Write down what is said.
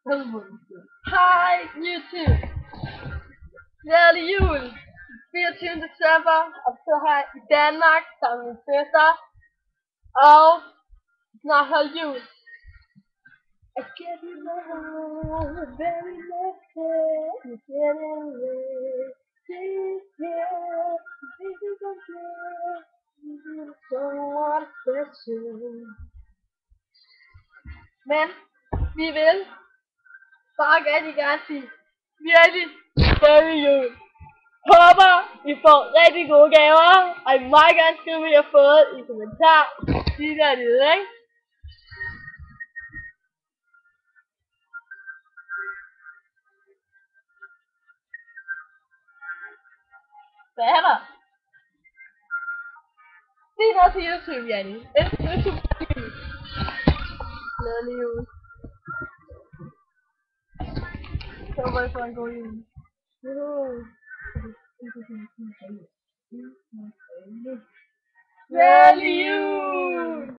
Hej YouTube! Glædelig jul! 24. december, og så her i Danmark sammen med min søster, og snart holdt jul. I give you my heart, the very next day, you get away. This year, this is a year, this is someone special. Men, vi vil bare rigtig gerne sige, virkelig glædelig jul. Håber, I får rigtig gode gaver, og I må meget gerne skrive, hvad I har fået i kommentar. Lige dernede, ikke? Hvad er der? Sig noget til YouTube, Janni. YouTube. Glædelig jul. Så håber, I får en god jul. Glædelig jul!